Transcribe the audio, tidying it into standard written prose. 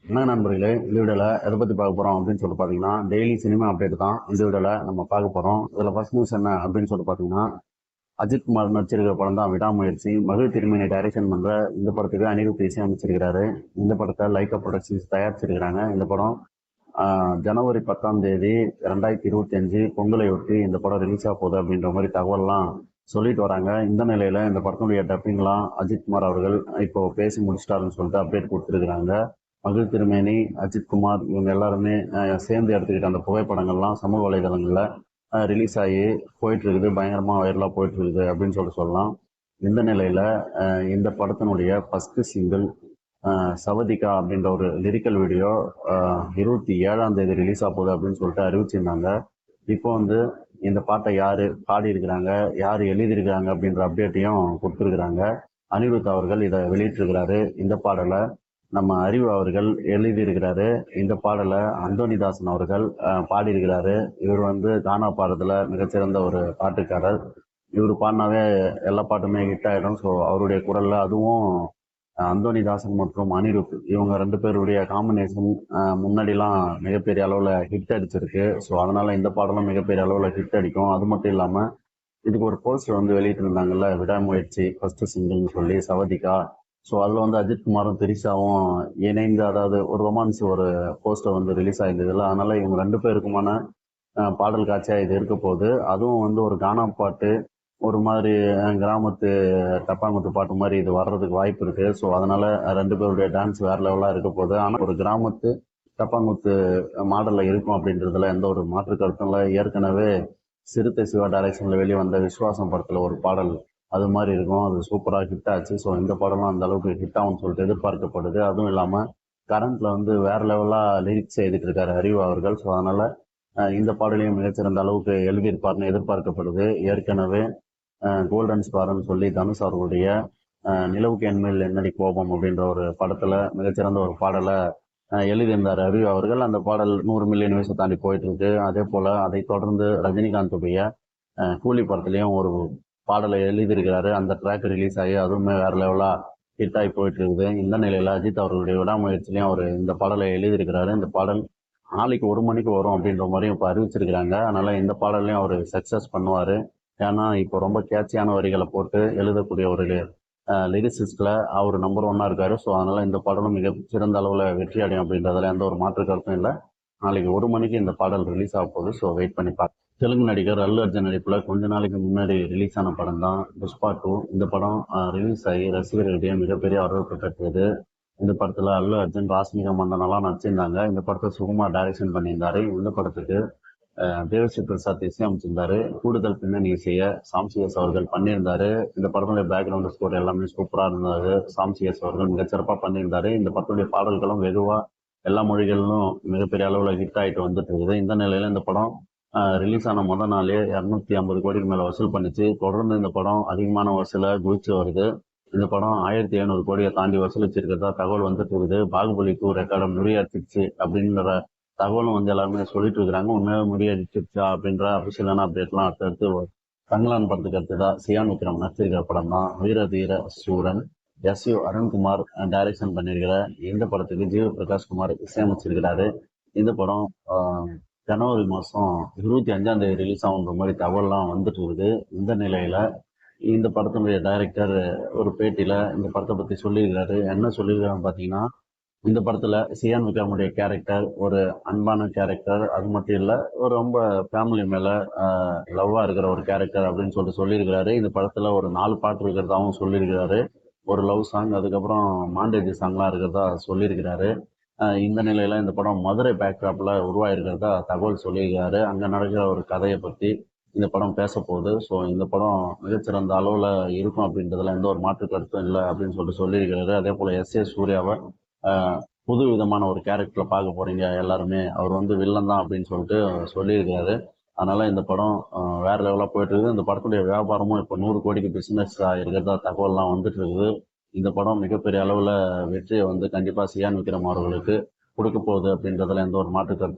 என்ன நண்பர்களே, இந்த வீடியோவில் எதை பற்றி பார்க்க போகிறோம் அப்படின்னு சொல்லிட்டு பார்த்தீங்கன்னா, டெய்லி சினிமா அப்டேட் தான் இந்த வீடியோவில் நம்ம பார்க்க போகிறோம். இதில் ஃபர்ஸ்ட் நியூஸ் என்ன அப்படின்னு சொல்லிட்டு பார்த்தீங்கன்னா, அஜித் குமார் நடிச்சிருக்கிற படம் தான் விடாமுயற்சி. மகிழ் திருமேனி டைரக்ஷன் பண்ணுற இந்த படத்துக்கு அனிருத் இசையமைச்சிருக்கிறாரு. இந்த படத்தை லைக்கா ப்ரொடக்ஷன்ஸ் தயாரிச்சிருக்கிறாங்க. இந்த படம் ஜனவரி 10ஆம் தேதி 2025 பொங்கலையொட்டி இந்த படம் ரிலீஸ் ஆக போகுது அப்படின்ற மாதிரி தகவல்லாம் சொல்லிட்டு வராங்க. இந்த நிலையில் இந்த படத்தினுடைய டப்பிங்லாம் அஜித் குமார் அவர்கள் இப்போ பேசி முடிச்சிட்டாருன்னு சொல்லிட்டு அப்டேட் கொடுத்துருக்குறாங்க. மகிழ் திருமேனி, அஜித் குமார் இவங்க எல்லாருமே சேர்ந்து எடுத்துக்கிட்ட அந்த புகைப்படங்கள்லாம் சமூக வலைதளங்களில் ரிலீஸ் ஆகி போயிட்டு இருக்குது, பயங்கரமாக வைரலாக போயிட்டு இருக்குது அப்படின்னு சொல்லிட்டு சொல்லலாம். இந்த நிலையில் இந்த படத்தினுடைய ஃபஸ்ட்டு சிங்கிள் சவதிகா அப்படின்ற ஒரு லிரிக்கல் வீடியோ 27ஆம் தேதி ரிலீஸ் ஆக போகுது அப்படின்னு சொல்லிட்டு அறிவிச்சிருந்தாங்க. இப்போ வந்து இந்த பாட்டை யார் பாடியிருக்கிறாங்க, யார் எழுதியிருக்கிறாங்க அப்படின்ற அப்டேட்டையும் கொடுத்துருக்குறாங்க. அனிருத் அவர்கள் இதை வெளியிட்டிருக்கிறாரு. இந்த பாடலை நம்ம அறிவு அவர்கள் எழுதியிருக்கிறாரு. இந்த பாடலை அந்தோனிதாசன் அவர்கள் பாடியிருக்கிறாரு. இவர் வந்து கானா பாடத்தில் மிகச்சிறந்த ஒரு பாட்டுக்காரர். இவர் பாடினாவே எல்லா பாட்டுமே ஹிட் ஆகிடும். ஸோ அவருடைய குரலில் அதுவும் அந்தோனிதாசன் மற்றும் அனிருத் இவங்க ரெண்டு பேருடைய காம்பினேஷன் முன்னாடிலாம் மிகப்பெரிய அளவில் ஹிட் அடிச்சிருக்கு. ஸோ அதனால் இந்த பாடலும் மிகப்பெரிய அளவில் ஹிட் அடிக்கும். அது மட்டும் இல்லாமல் இதுக்கு ஒரு போஸ்டர் வந்து வெளியிட்டிருந்தாங்கல்ல, விடாமுயற்சி ஃபஸ்ட்டு சிங்கிள்னு சொல்லி சவதிகா. ஸோ அதில் வந்து அஜித் குமாரும் திரிஷாவும் இணைந்து, அதாவது ஒரு ரொமான்ஸ் ஒரு போஸ்டர் வந்து ரிலீஸ் ஆகிருந்ததில்ல, அதனால் இவங்க ரெண்டு பேருக்குமான பாடல் காட்சியாக இது இருக்க போகுது. அதுவும் வந்து ஒரு கானா பாட்டு, ஒரு மாதிரி கிராமத்து டப்பாங்குத்து பாட்டு மாதிரி இது வர்றதுக்கு வாய்ப்பு இருக்குது. ஸோ அதனால் ரெண்டு பேருடைய டான்ஸ் வேறு லெவலாக இருக்க போகுது. ஆனால் ஒரு கிராமத்து டப்பாங்குத்து மாடலில் இருக்கும் அப்படின்றதுல எந்த ஒரு மாற்று கருத்தும் இல்லை. ஏற்கனவே சிறுத்தை சிவா டைரக்ஷனில் வெளியே வந்த விஸ்வாசம் படத்தில் ஒரு பாடல் அது மாதிரி இருக்கும். அது சூப்பராக ஹிட் ஆச்சு. ஸோ இந்த படம்லாம் அந்த அளவுக்கு ஹிட் ஆகும்னு சொல்லிட்டு எதிர்பார்க்கப்படுது. அதுவும் இல்லாமல் கரண்ட்டில் வந்து வேறு லெவலாக லிரிக்ஸ் எழுதிட்டு இருக்காரு அறிவு அவர்கள். ஸோ அதனால் இந்த பாடலையும் மிகச்சிறந்த அளவுக்கு எழுதியிருப்பார்னு எதிர்பார்க்கப்படுது. ஏற்கனவே கோல்டன் ஸ்டார்னு சொல்லி தனுஷ் அவர்களுடைய நிலவுக்கு என்மேல் என்னடி கோபம் அப்படின்ற ஒரு படத்தில் மிகச்சிறந்த ஒரு பாடலை எழுதியிருந்தார் அறிவு அவர்கள். அந்த பாடல் 100 மில்லியன் வியூஸை தாண்டி போயிட்டு இருக்கு. அதே போல் அதை தொடர்ந்து ரஜினிகாந்துடைய கூலி படத்துலையும் ஒரு பாடலை எழுதியிருக்கிறாரு. அந்த ட்ராக் ரிலீஸ் ஆகி அதுவுமே வேறு லெவலாக ஹிட் ஆகி போயிட்டு இருக்குது. இந்த நிலையில் அஜித் அவர்களுடைய விடாமுயற்சிலையும் அவர் இந்த பாடலை எழுதியிருக்கிறாரு. இந்த பாடல் நாளைக்கு 1 மணிக்கு வரும் அப்படின்ற மாதிரியும் இப்போ அறிவிச்சிருக்கிறாங்க. அதனால் இந்த பாடலையும் அவர் சக்ஸஸ் பண்ணுவார். ஏன்னா இப்போ ரொம்ப கேட்சியான வரிகளை போட்டு எழுதக்கூடிய ஒரு லிரிசிஸ்டில் அவர் நம்பர் 1 இருக்கார். ஸோ அதனால் இந்த பாடலும் மிக சிறந்த அளவில் வெற்றி அடையும் அப்படின்றதுல எந்த ஒரு மாற்று கருத்தும் இல்லை. நாளைக்கு 1 மணிக்கு இந்த பாடல் ரிலீஸ் ஆக போகுது. ஸோ வெயிட் பண்ணி பார்க்க. தெலுங்கு நடிகர் அல்லு அர்ஜுன் நடிப்பில் கொஞ்ச நாளைக்கு முன்னாடி ரிலீஸ் ஆன படம் தான் புஷ்பா 2. இந்த படம் ரிலீஸ் ஆகி ரசிகர்களிடையே மிகப்பெரிய வரவேற்பு பெற்றது. இந்த படத்தில் அல்லு அர்ஜுன், ராஷ்மிகா மந்தனெல்லாம் நடிச்சிருந்தாங்க. இந்த படத்தை சுகுமார் டைரக்ஷன் பண்ணியிருந்தாரு. இந்த படத்துக்கு தேவஸ்ரீ பிரசாத் இசையமைச்சிருந்தாரு. கூடுதல் பின்னணி இசையை சாம்சிஎஸ் அவர்கள் பண்ணியிருந்தாரு. இந்த படத்துடைய பேக்ரவுண்ட் ஸ்கோர் எல்லாமே சூப்பராக இருந்தது. சாம்சிஎஸ் அவர்கள் மிகச்சிறப்பாக பண்ணியிருந்தாரு. இந்த படத்துடைய பாடல்களும் வெகுவாக எல்லா மொழிகளிலும் மிகப்பெரிய அளவில் ஹிட் ஆகிட்டு வந்துட்டு இருக்குது. இந்த நிலையில் இந்த படம் ரிலீஸ் ஆன முதல் நாளே 250 கோடிக்கு மேலே வசூல் பண்ணிச்சு. தொடர்ந்து இந்த படம் அதிகமான வசூலை குவிச்சு வருது. இந்த படம் 1700 கோடியை தாண்டி வசூலிச்சிருக்கிறதா தகவல் வந்துட்டு இருக்குது. பாகுபலி 2 ரெக்கார்டை முறியடிச்சிருச்சு அப்படின்ற தகவலும் வந்து எல்லாருமே சொல்லிட்டு இருக்கிறாங்க. உண்மையாக முறியடிச்சிருச்சா அப்படின்ற அபிஷியலான அப்டேட்லாம் அடுத்தடுத்து தங்கலான் படத்துக்கு அடுத்ததாக சியான் விக்ரம் நடிச்சிருக்கிற படம் தான் வீரதீர சூரன். எஸ்யு அருண்குமார் டைரக்ஷன் பண்ணியிருக்கிற இந்த படத்துக்கு ஜீவ பிரகாஷ் குமார் இசையமைச்சிருக்கிறாரு. இந்த படம் ஜனவரி மாதம் 25ஆம் தேதி ரிலீஸ் ஆகுன்ற மாதிரி தகவல்லாம் வந்துட்டு இருக்குது. இந்த நிலையில் இந்த படத்தினுடைய டைரக்டர் ஒரு பேட்டியில் இந்த படத்தை பற்றி சொல்லியிருக்காரு. என்ன சொல்லியிருக்காருன்னு பார்த்தீங்கன்னா, இந்த படத்தில் சியான் விக்ரமுடைய கேரக்டர் ஒரு அன்பான கேரக்டர், அது மட்டும் இல்லை ஒரு ரொம்ப ஃபேமிலி மேலே லவ்வாக இருக்கிற ஒரு கேரக்டர் அப்படின்னு சொல்லியிருக்கிறாரு. இந்த படத்தில் ஒரு 4 பாட்டு இருக்கிறதாகவும் சொல்லியிருக்கிறாரு. ஒரு லவ் சாங், அதுக்கப்புறம் மாண்டேஜ் சாங்லாம் இருக்கிறதா சொல்லியிருக்கிறாரு. இந்த நிலையில் இந்த படம் மதுரை பேக்ராப்பில் உருவாயிருக்கிறதா தகவல் சொல்லியிருக்காரு. அங்கே நடக்கிற ஒரு கதையை பற்றி இந்த படம் பேச போகுது. ஸோ இந்த படம் மிகச்சிறந்த அளவில் இருக்கும் அப்படின்றதுல எந்த ஒரு மாற்று கருத்தும் இல்லை அப்படின்னு சொல்லியிருக்கிறாரு. அதே போல் எஸ்.ஏ. சூர்யாவை புது விதமான ஒரு கேரக்டரில் பார்க்க போகிறீங்க எல்லாருமே, அவர் வந்து வில்லன் தான் அப்படின்னு சொல்லியிருக்காரு. அதனால் இந்த படம் வேறு லெவலாக போயிட்டு இருக்குது. இந்த படத்துடைய வியாபாரமும் இப்போ 100 கோடிக்கு பிஸ்னஸ் இருக்கிறதா தகவல்லாம் வந்துட்டு இருக்குது. இந்த படம் மிகப்பெரிய அளவில் வெற்றியை வந்து கண்டிப்பாக சியான் விக்ரம் அவர்களுக்கு கொடுக்க போகுது அப்படின்றதுல எந்த ஒரு மாற்று கருத்து